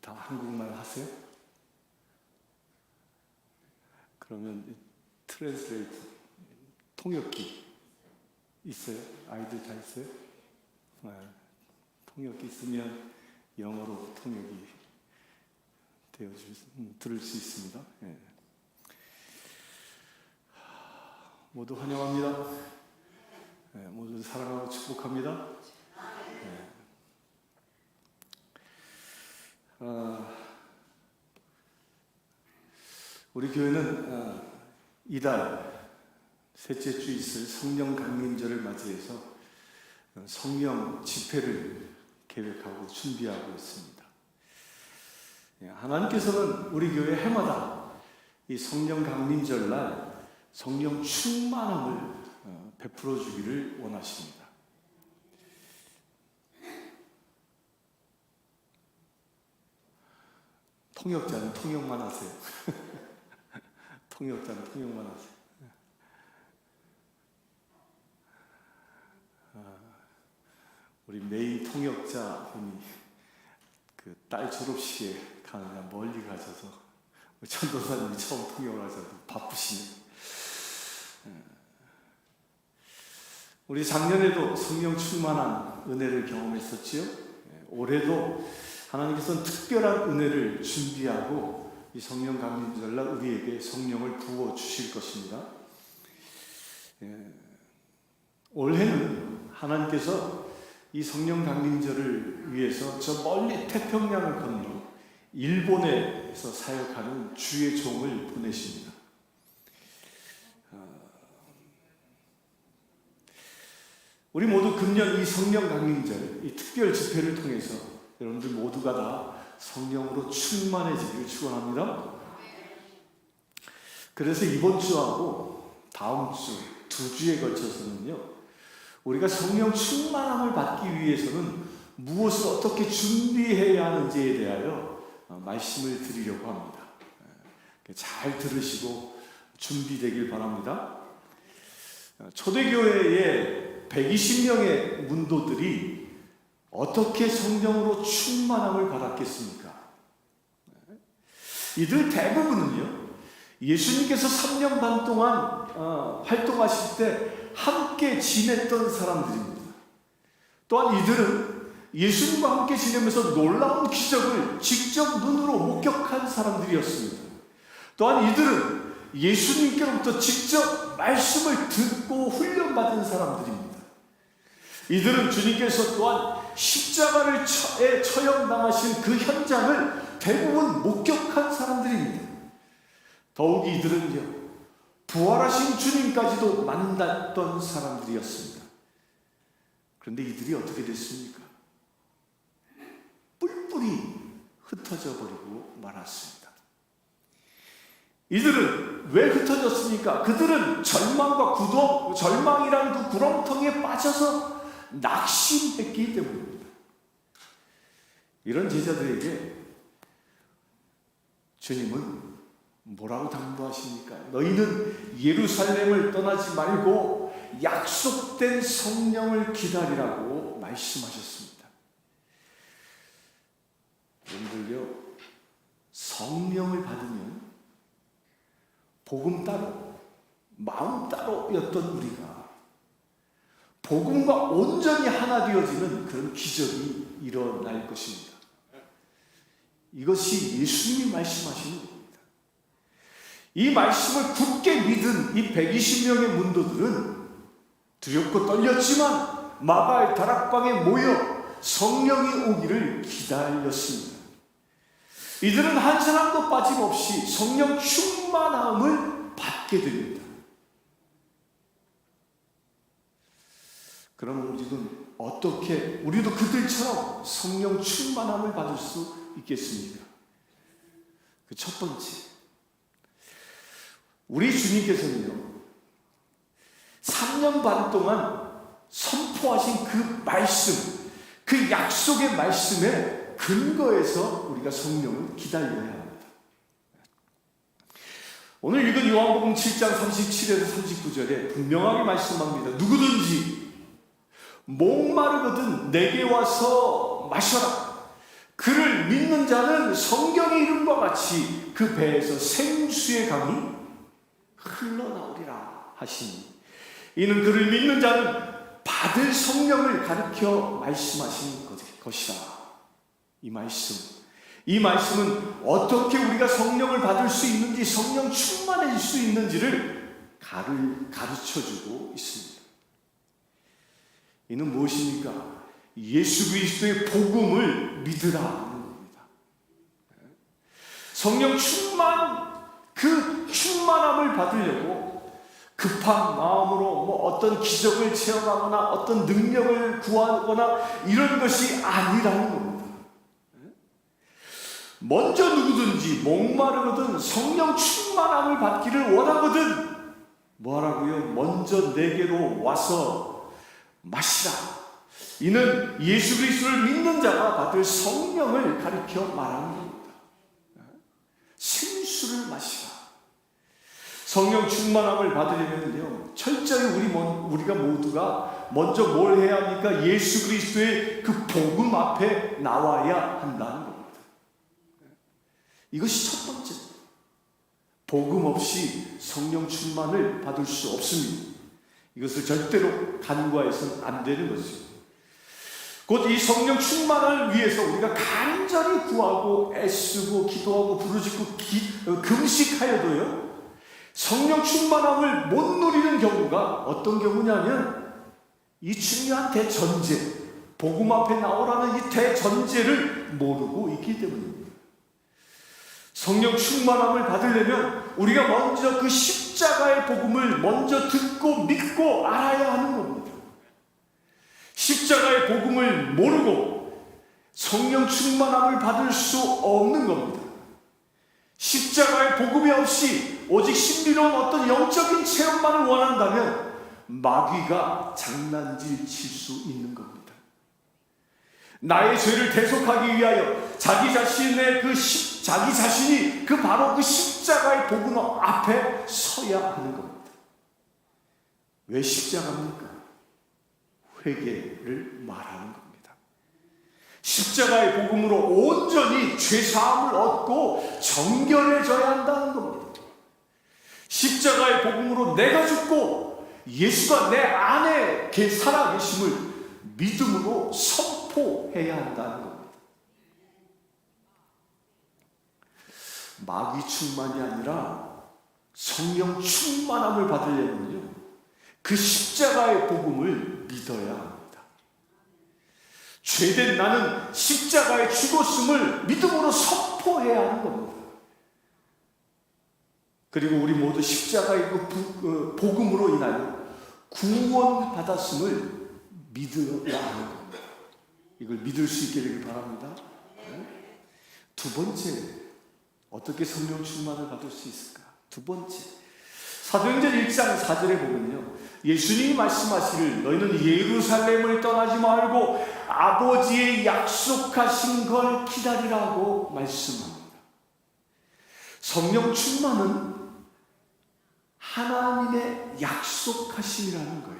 다 한국말 하세요? 그러면 트랜스레이트 통역기 있어요? 아이들 다 있어요? 통역기 있으면 영어로 통역이 들을 수 있습니다. 예. 모두 환영합니다. 예, 모두 사랑하고 축복합니다. 예. 우리 교회는 이달 셋째 주 있을 성령 강림절을 맞이해서 성령 집회를 계획하고 준비하고 있습니다. 하나님께서는 우리 교회 해마다 이 성령 강림절 날 성령 충만함을 베풀어 주기를 원하십니다. 통역자는 통역만 하세요. 통역자는 통역만 하세요. 우리 메인 통역자 분이 그 딸 졸업식에 가느냐 멀리 가셔서 전도사님이 처음 통역을 하셔서 바쁘시네요. 우리 작년에도 성령 충만한 은혜를 경험했었지요. 올해도 하나님께서는 특별한 은혜를 준비하고 이 성령 강림절날 우리에게 성령을 부어 주실 것입니다. 올해는 하나님께서 이 성령 강림절을 위해서 저 멀리 태평양을 건너 일본에서 사역하는 주의 종을 보내십니다. 우리 모두 금년 이 성령 강림절, 이 특별 집회를 통해서 여러분들 모두가 다 성령으로 충만해지기를 축원합니다. 그래서 이번 주하고 다음 주 두 주에 걸쳐서는요, 우리가 성령 충만함을 받기 위해서는 무엇을 어떻게 준비해야 하는지에 대하여 말씀을 드리려고 합니다. 잘 들으시고 준비되길 바랍니다. 초대교회의 120명의 문도들이 어떻게 성령으로 충만함을 받았겠습니까? 이들 대부분은요, 예수님께서 3년 반 동안 활동하실 때 함께 지냈던 사람들입니다. 또한 이들은 예수님과 함께 지내면서 놀라운 기적을 직접 눈으로 목격한 사람들이었습니다. 또한 이들은 예수님께로부터 직접 말씀을 듣고 훈련받은 사람들입니다. 이들은 주님께서 또한 십자가를 처형당하신 그 현장을 대부분 목격한 사람들입니다. 더욱이 이들은요, 부활하신 주님까지도 만났던 사람들이었습니다. 그런데 이들이 어떻게 됐습니까? 뿔뿔이 흩어져 버리고 말았습니다. 이들은 왜 흩어졌습니까? 그들은 절망이라는 그 구렁텅이에 빠져서 낙심했기 때문입니다. 이런 제자들에게 주님은 뭐라고 당부하십니까? 너희는 예루살렘을 떠나지 말고 약속된 성령을 기다리라고 말씀하셨습니다. 여러분들요, 성령을 받으면 복음 따로, 마음 따로였던 우리가 복음과 온전히 하나 되어지는 그런 기적이 일어날 것입니다. 이것이 예수님이 말씀하시는 겁니다. 이 말씀을 굳게 믿은 이 120명의 문도들은 두렵고 떨렸지만 마가의 다락방에 모여 성령이 오기를 기다렸습니다. 이들은 한 사람도 빠짐없이 성령 충만함을 받게 됩니다. 그럼 우리도 그들처럼 성령 충만함을 받을 수 있겠습니까? 그 첫 번째, 우리 주님께서는요, 3년 반 동안 선포하신 그 말씀, 그 약속의 말씀에 근거해서 우리가 성령을 기다려야 합니다. 오늘 읽은 요한복음 7장 37에서 39절에 분명하게 말씀합니다. 누구든지 목마르거든 내게 와서 마셔라. 그를 그를 믿는 자는 성경의 이름과 같이 그 배에서 생수의 강이 흘러나오리라 하시니, 이는 그를 믿는 자는 받을 성령을 가르쳐 말씀하신 것이다. 이 말씀은 어떻게 우리가 성령을 받을 수 있는지, 성령 충만해질 수 있는지를 가르쳐주고 있습니다. 이는 무엇입니까? 예수 그리스도의 복음을 믿으라는 겁니다. 성령 그 충만함을 받으려고 급한 마음으로 어떤 기적을 체험하거나 어떤 능력을 구하거나 이런 것이 아니라는 겁니다. 먼저 누구든지 목마르거든 성령 충만함을 받기를 원하거든 뭐하라고요? 먼저 내게로 와서 마시라. 이는 예수 그리스도를 믿는 자가 받을 성령을 가리켜 말하는 겁니다. 생수를 마시라. 성령 충만함을 받으려면요, 철저히 우리가 모두가 먼저 뭘 해야 합니까? 예수 그리스도의 그 복음 앞에 나와야 한다는 겁니다. 이것이 첫 번째입니다. 복음 없이 성령 충만을 받을 수 없습니다. 이것을 절대로 간과해서는 안 되는 것입니다. 곧 이 성령 충만을 위해서 우리가 간절히 구하고 애쓰고 기도하고 부르짖고 금식하여도요, 성령 충만함을 못 누리는 경우가 어떤 경우냐면 이 중요한 대전제, 복음 앞에 나오라는 이 대전제를 모르고 있기 때문입니다. 성령 충만함을 받으려면 우리가 먼저 그 십자가의 복음을 먼저 듣고 믿고 알아야 하는 겁니다. 십자가의 복음을 모르고 성령 충만함을 받을 수 없는 겁니다. 십자가의 복음이 없이 오직 신비로운 어떤 영적인 체험만을 원한다면 마귀가 장난질 칠 수 있는 겁니다. 나의 죄를 대속하기 위하여 자기 자신이 바로 그 십자가의 복음 앞에 서야 하는 겁니다. 왜 십자가입니까? 회개를 말하는 겁니다. 십자가의 복음으로 온전히 죄사함을 얻고 정결해져야 한다는 겁니다. 십자가의 복음으로 내가 죽고 예수가 내 안에 살아계심을 믿음으로 선포해야 한다는 겁니다. 마귀 충만이 아니라 성령 충만함을 받으려면요, 그 십자가의 복음을 믿어야 합니다. 죄된 나는 십자가의 죽었음을 믿음으로 선포해야 하는 겁니다. 그리고 우리 모두 십자가의 그 복음으로 인하여 구원받았음을 믿어야 하는 겁니다. 이걸 믿을 수 있게 되길 바랍니다. 두 번째, 어떻게 성령 충만을 받을 수 있을까? 두 번째, 사도행전 1장 4절에 보면요, 예수님이 말씀하시기를 너희는 예루살렘을 떠나지 말고 아버지의 약속하신 걸 기다리라고 말씀합니다. 성령 충만은 하나님의 약속하심이라는 거예요.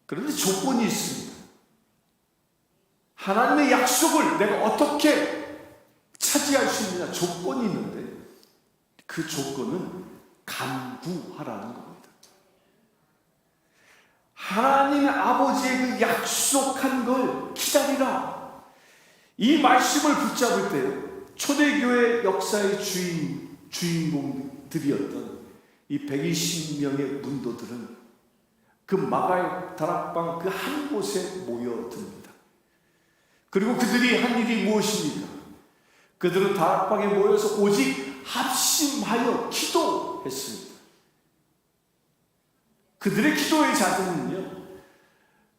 그런데 조건이 있습니다. 하나님의 약속을 내가 어떻게 차지할 수 있느냐, 조건이 있는데 그 조건은 간구하라는 겁니다. 하나님의 아버지의 그 약속한 걸 기다리라. 이 말씀을 붙잡을 때 초대교회 역사의 주인공들이었던 이 120명의 문도들은 그 마가의 다락방 그 한 곳에 모여듭니다. 그리고 그들이 한 일이 무엇입니까? 그들은 다락방에 모여서 오직 합심하여 기도했습니다. 그들의 기도의 자세는요,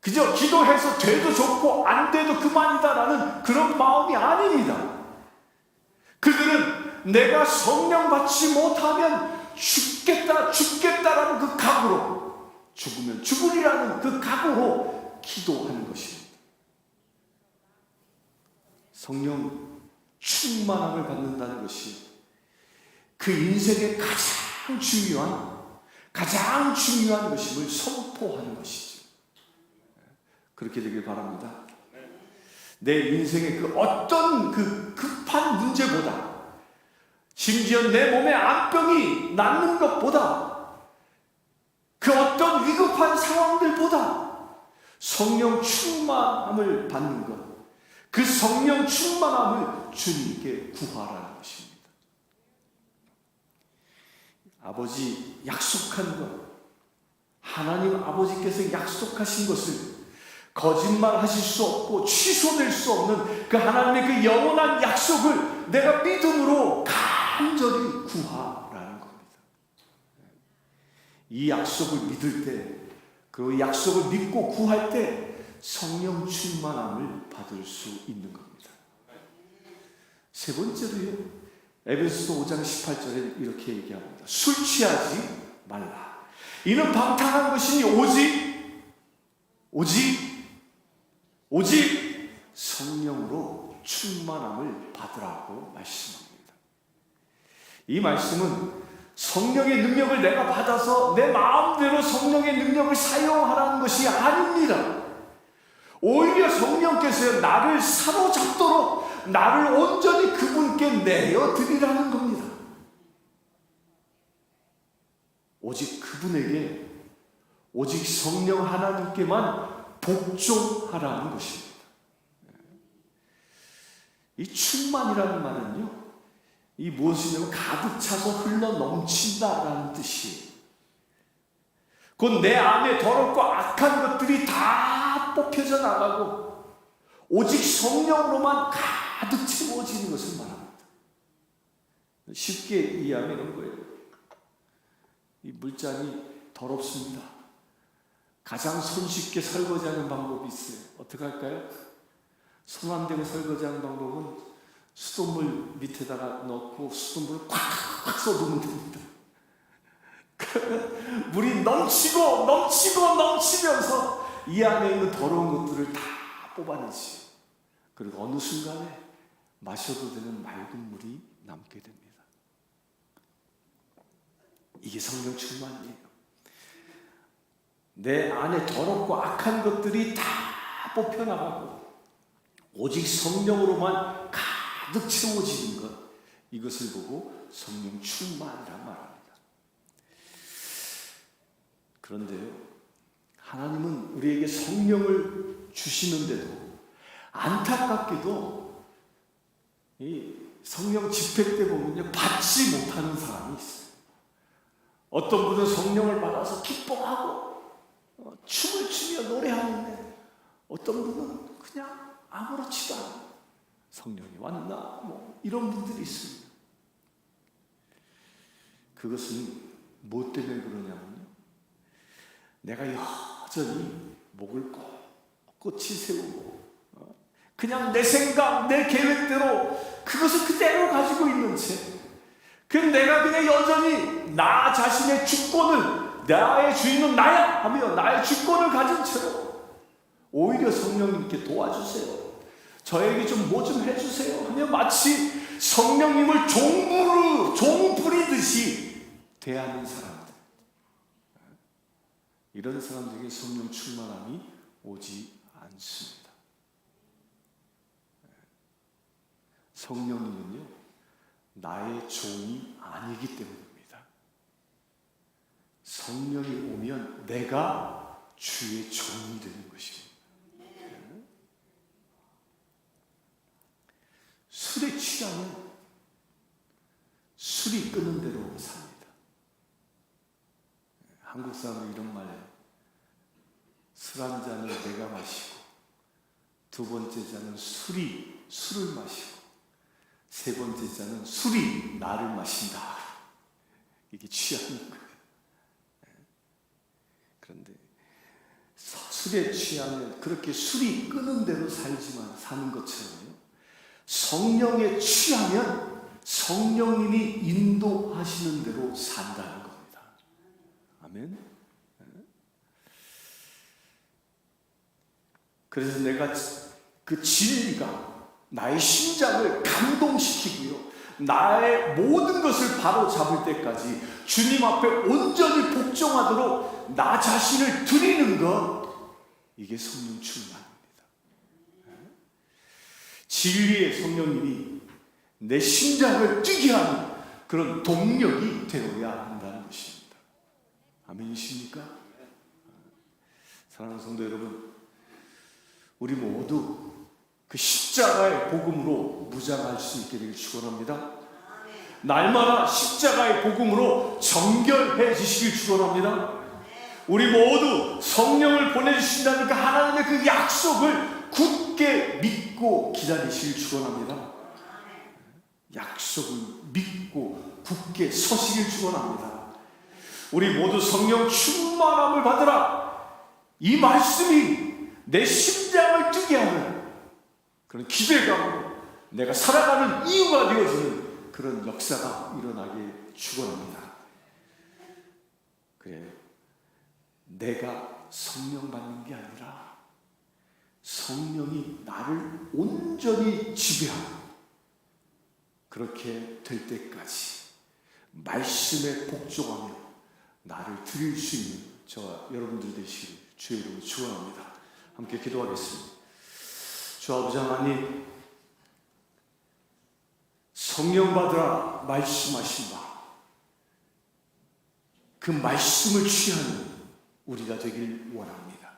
그저 기도해서 돼도 좋고 안 돼도 그만이다라는 그런 마음이 아닙니다. 그들은 내가 성령 받지 못하면 죽겠다라는 그 각오로, 죽으면 죽으리라는 그 각오로 기도하는 것입니다. 성령 충만함을 받는다는 것이 그 인생의 가장 중요한 것임을 선포하는 것이죠. 그렇게 되길 바랍니다. 내 인생의 그 어떤 그 급한 문제보다, 심지어 내 몸에 암병이 낫는 것보다, 그 어떤 위급한 상황들보다 성령 충만함을 받는 것, 그 성령 충만함을 주님께 구하라는 것입니다. 아버지 약속한 것, 하나님 아버지께서 약속하신 것을 거짓말하실 수 없고 취소될 수 없는 그 하나님의 그 영원한 약속을 내가 믿음으로 간절히 구하라는 겁니다. 이 약속을 믿을 때, 그 약속을 믿고 구할 때 성령 충만함을 받을 수 있는 겁니다. 세 번째로요, 에베소서 5장 18절에 이렇게 얘기합니다. 술 취하지 말라. 이는 방탕한 것이니 오직 성령으로 충만함을 받으라고 말씀합니다. 이 말씀은 성령의 능력을 내가 받아서 내 마음대로 성령의 능력을 사용하라는 것이 아닙니다. 오히려 성령께서 나를 사로잡도록 나를 온전히 그분께 내어드리라는 겁니다. 오직 그분에게, 오직 성령 하나님께만 복종하라는 것입니다. 이 충만이라는 말은요, 이 무엇이냐면 가득 차서 흘러 넘친다라는 뜻이에요. 곧 내 안에 더럽고 악한 것들이 다 뽑혀져 나가고 오직 성령으로만 가득 채워지는 것을 말합니다. 쉽게 이해하면 이런 거예요. 이 물잔이 더럽습니다. 가장 손쉽게 설거지하는 방법이 있어요. 어떻게 할까요? 손 안 대고 설거지하는 방법은 수돗물 밑에다가 넣고 수돗물을 꽉 쏟으면 됩니다. 그러면 물이 넘치면서 이 안에 있는 더러운 것들을 다 뽑아내지. 그리고 어느 순간에 마셔도 되는 맑은 물이 남게 됩니다. 이게 성령 충만이에요. 내 안에 더럽고 악한 것들이 다 뽑혀나가고 오직 성령으로만 가득 채워지는 것, 이것을 보고 성령 충만이란 말합니다. 그런데요, 하나님은 우리에게 성령을 주시는데도 안타깝게도 이 성령 집회 때 보면요, 받지 못하는 사람이 있어요. 어떤 분은 성령을 받아서 기뻐하고 춤을 추며 노래하는데 어떤 분은 그냥 아무렇지도 않아요. 성령이 왔나? 이런 분들이 있습니다. 그것은 뭐 때문에 그러냐면요, 내가 여전히 목을 꼿꼿이 세우고 그냥 내 생각, 내 계획대로 그것을 그대로 가지고 있는 채, 내가 그냥 여전히 나 자신의 주권을, 나의 주인은 나야 하며 나의 주권을 가진 채로 오히려 성령님께 도와주세요, 저에게 좀 뭐 좀 해주세요 하며 마치 성령님을 종 부리듯이 대하는 사람들, 이런 사람들에게 성령 충만함이 오지 않습니다. 성령님은요, 나의 종이 아니기 때문입니다. 성령이 오면 내가 주의 종이 되는 것입니다. 술에 취하면 술이 끄는 대로 삽니다. 한국 사람은 이런 말이에요. 술 한 잔을 내가 마시고 두 번째 잔은 술이 술을 마시고 세 번째 잔은 술이 나를 마신다. 이게 취하는 거예요. 그런데 술에 취하면 그렇게 술이 끄는 대로 살지만 사는 것처럼요, 성령에 취하면 성령님이 인도하시는 대로 산다는 겁니다. 아멘. 그래서 내가 그 진리가 나의 심장을 감동시키고요, 나의 모든 것을 바로 잡을 때까지 주님 앞에 온전히 복종하도록 나 자신을 드리는 것, 이게 성령 충만입니다. 진리의 성령님이 내 심장을 뛰게 하는 그런 동력이 되어야 한다는 것입니다. 아멘이십니까? 사랑하는 성도 여러분, 우리 모두 그 십자가의 복음으로 무장할 수 있게 되길 축원합니다. 날마다 십자가의 복음으로 정결해 지시길 축원합니다. 우리 모두 성령을 보내주신다는 그 하나님의 그 약속을 굳게 믿고 기다리시길 축원합니다. 약속을 믿고 굳게 서시길 축원합니다. 우리 모두 성령 충만함을 받으라. 이 말씀이 내 심장을 뛰게 하는 그런 기대감으로 내가 살아가는 이유가 되어지는 그런 역사가 일어나길 축원합니다. 그래요. 내가 성령 받는 게 아니라 성령이 나를 온전히 지배하고 그렇게 될 때까지 말씀에 복종하며 나를 드릴 수 있는 저와 여러분들이 되시기를 주의 이름으로 축원합니다. 함께 기도하겠습니다. 주 아버지 하나님, 성령 받으라 말씀하신 바 그 말씀을 취하는 우리가 되길 원합니다.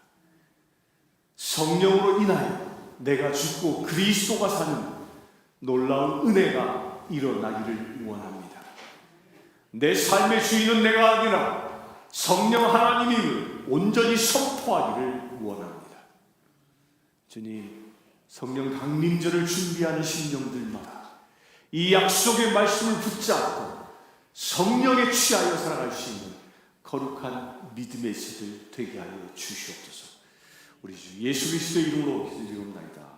성령으로 인하여 내가 죽고 그리스도가 사는 놀라운 은혜가 일어나기를 원합니다. 내 삶의 주인은 내가 아니라 성령 하나님임을 온전히 선포하기를 원합니다. 주님, 성령 강림절을 준비하는 심령들마다 이 약속의 말씀을 붙잡고 성령에 취하여 살아갈 수 있는 거룩한 믿음의 세들 되게 하여 주시옵소서. 우리 주 예수 그리스도의 이름으로 기도드리옵나이다.